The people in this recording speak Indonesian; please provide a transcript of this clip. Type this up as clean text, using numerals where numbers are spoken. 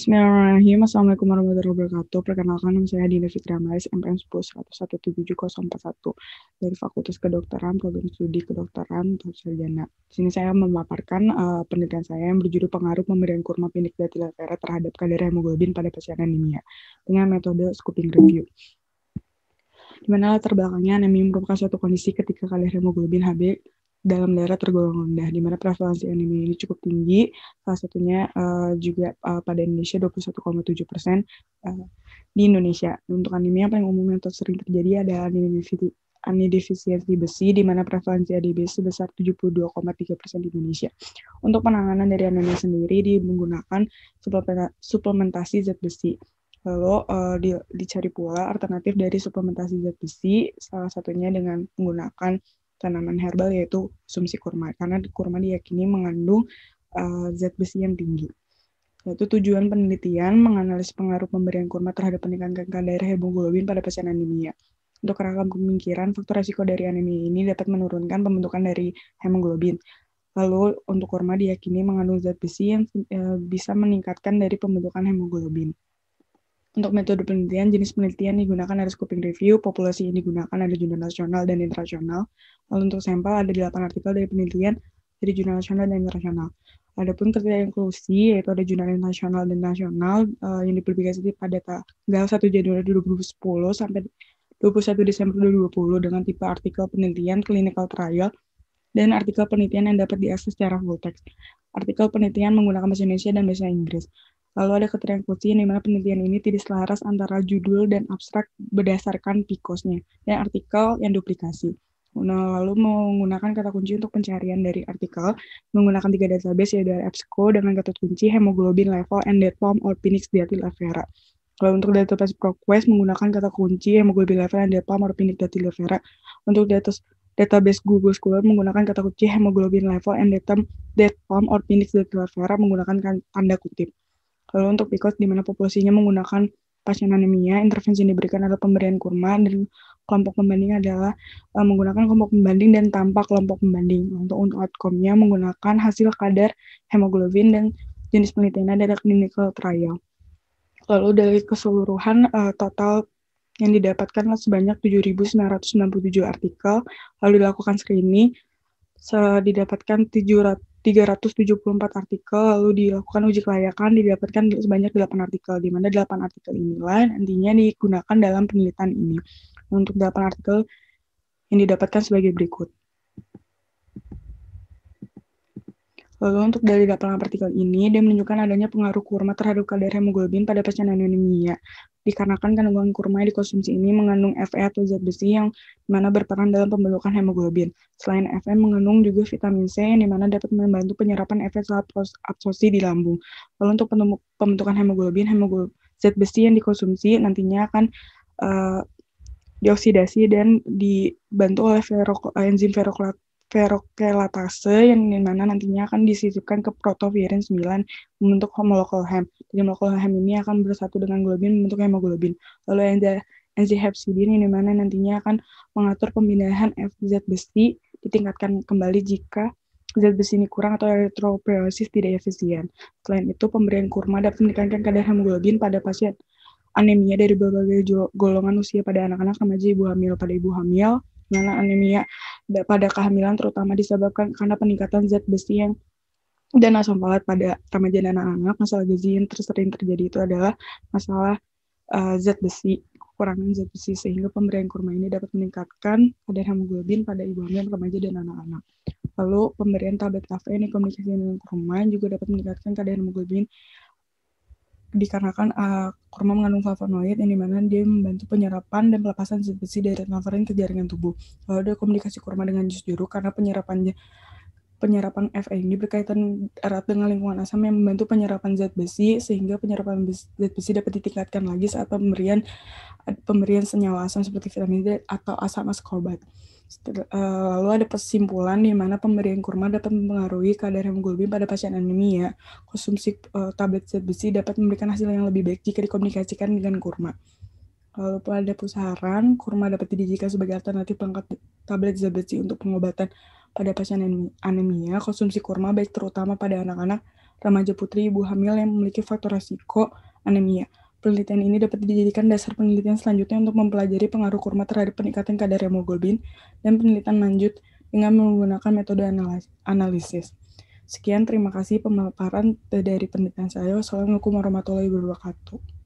Bismillahirrahmanirrahim. Assalamualaikum warahmatullahi wabarakatuh. Perkenalkan, nama saya Dinda Fitri Amalis, MPM 1011174041 dari Fakultas Kedokteran, Program Studi Kedokteran untuk Sarjana. Di sini saya memaparkan penelitian saya yang berjudul pengaruh pemberian kurma pindik datilafera terhadap kadar hemoglobin pada pasien anemia dengan metode scoping review. Di mana latar belakangnya anemia merupakan suatu kondisi ketika kadar hemoglobin Hb dalam darah tergolong rendah, di mana prevalensi anemia ini cukup tinggi, salah satunya juga pada Indonesia 21,7% di Indonesia. Untuk anemia yang paling umum yang sering terjadi adalah anemia defisiensi besi, di mana prevalensi ADB sebesar 72,3% di Indonesia. Untuk penanganan dari anemia sendiri menggunakan suplementasi zat besi. Lalu dicari pula alternatif dari suplementasi zat besi, salah satunya dengan menggunakan tanaman herbal yaitu konsumsi kurma, karena kurma diyakini mengandung zat besi yang tinggi. Yaitu tujuan penelitian menganalisis pengaruh pemberian kurma terhadap peningkatan kadar hemoglobin pada pasien anemia. Untuk rangka pemikiran, faktor resiko dari anemia ini dapat menurunkan pembentukan dari hemoglobin. Lalu untuk kurma diyakini mengandung zat besi yang bisa meningkatkan dari pembentukan hemoglobin. Untuk metode penelitian, jenis penelitian digunakan ada scoping review, populasi yang digunakan ada jurnal nasional dan internasional. Lalu untuk sampel ada 8 artikel dari penelitian dari jurnal nasional dan internasional. Adapun kriteria inklusi, yaitu ada jurnal nasional dan nasional yang dipublikasi pada tanggal 1 Januari 2010 sampai 21 Desember 2020 dengan tipe artikel penelitian clinical trial dan artikel penelitian yang dapat diakses secara full text. Artikel penelitian menggunakan bahasa Indonesia dan bahasa Inggris. Lalu ada kriteria inklusi di mana penelitian ini tidak selaras antara judul dan abstrak berdasarkan PICOS-nya dan artikel yang duplikasi. Nah, lalu menggunakan kata kunci untuk pencarian dari artikel menggunakan 3 database yaitu EBSCO dengan kata kunci hemoglobin level and dead form or Phoenix datilafera. Lalu untuk database ProQuest menggunakan kata kunci hemoglobin level and dead form or Phoenix datilafera. Untuk database Google Scholar menggunakan kata kunci hemoglobin level and dead form or Phoenix datilafera menggunakan tanda kutip. Lalu untuk PICOS, di mana populasinya menggunakan pasien anemia, intervensi yang diberikan adalah pemberian kurma, dan kelompok pembanding adalah menggunakan kelompok pembanding dan tanpa kelompok pembanding. Untuk outcome-nya menggunakan hasil kadar hemoglobin dan jenis penelitiannya adalah clinical trial. Lalu dari keseluruhan total yang didapatkan sebanyak 7.997 artikel, lalu dilakukan screening, didapatkan 374 artikel, lalu dilakukan uji kelayakan, didapatkan sebanyak 8 artikel, di mana 8 artikel inilah nantinya digunakan dalam penelitian ini. Untuk 8 artikel yang didapatkan sebagai berikut. Lalu untuk dari 8 artikel ini, dia menunjukkan adanya pengaruh kurma terhadap kadar hemoglobin pada pasien anemia. Dikarenakan kandungan kurma yang dikonsumsi ini mengandung Fe atau zat besi yang dimana berperan dalam pembentukan hemoglobin. Selain Fe, mengandung juga vitamin C yang dimana dapat membantu penyerapan Fe saat absorpsi di lambung. Lalu untuk pembentukan hemoglobin, zat besi yang dikonsumsi nantinya akan dioksidasi dan dibantu oleh enzim ferrokelatase yang dimana nantinya akan disisipkan ke protovirin 9 membentuk molekul HEM. Jadi molekul HEM ini akan bersatu dengan globin membentuk hemoglobin. Lalu enzim hepsidin yang dimana nantinya akan mengatur pemindahan zat besi ditingkatkan kembali jika zat besi ini kurang atau erythropoiesis tidak efisien. Selain itu, pemberian kurma dapat meningkatkan kadar hemoglobin pada pasien anemia dari berbagai golongan usia pada anak-anak, remaja, ibu hamil. Pada ibu hamil, mana anemia pada kehamilan terutama disebabkan karena peningkatan zat besi dan asam folat pada remaja dan anak-anak. Masalah gizi yang sering terjadi itu adalah masalah zat besi, kekurangan zat besi, sehingga pemberian kurma ini dapat meningkatkan kadar hemoglobin pada ibu hamil, remaja, dan anak-anak. Lalu pemberian tablet kafein yang kombinasi dengan kurma juga dapat meningkatkan kadar hemoglobin dikarenakan kurma mengandung flavonoid yang dimana dia membantu penyerapan dan pelepasan zat besi dari transferin ke jaringan tubuh. Lalu ada komunikasi kurma dengan jus jeruk karena penyerapan Fe ini berkaitan erat dengan lingkungan asam yang membantu penyerapan zat besi, sehingga penyerapan zat besi dapat ditingkatkan lagi saat pemberian senyawa asam seperti vitamin D atau asam ascorbat. Lalu ada kesimpulan di mana pemberian kurma dapat mempengaruhi kadar hemoglobin pada pasien anemia. Konsumsi tablet zat besi dapat memberikan hasil yang lebih baik jika dikomunikasikan dengan kurma. Lalu pada pusaran, kurma dapat dijadikan sebagai alternatif pelengkap tablet zat besi untuk pengobatan pada pasien anemia. Konsumsi kurma baik terutama pada anak-anak, remaja putri, ibu hamil yang memiliki faktor resiko anemia. Penelitian ini dapat dijadikan dasar penelitian selanjutnya untuk mempelajari pengaruh kurma terhadap peningkatan kadar hemoglobin dan penelitian lanjut dengan menggunakan metode analisis. Sekian, terima kasih pemaparan dari penelitian saya. Wassalamualaikum warahmatullahi wabarakatuh.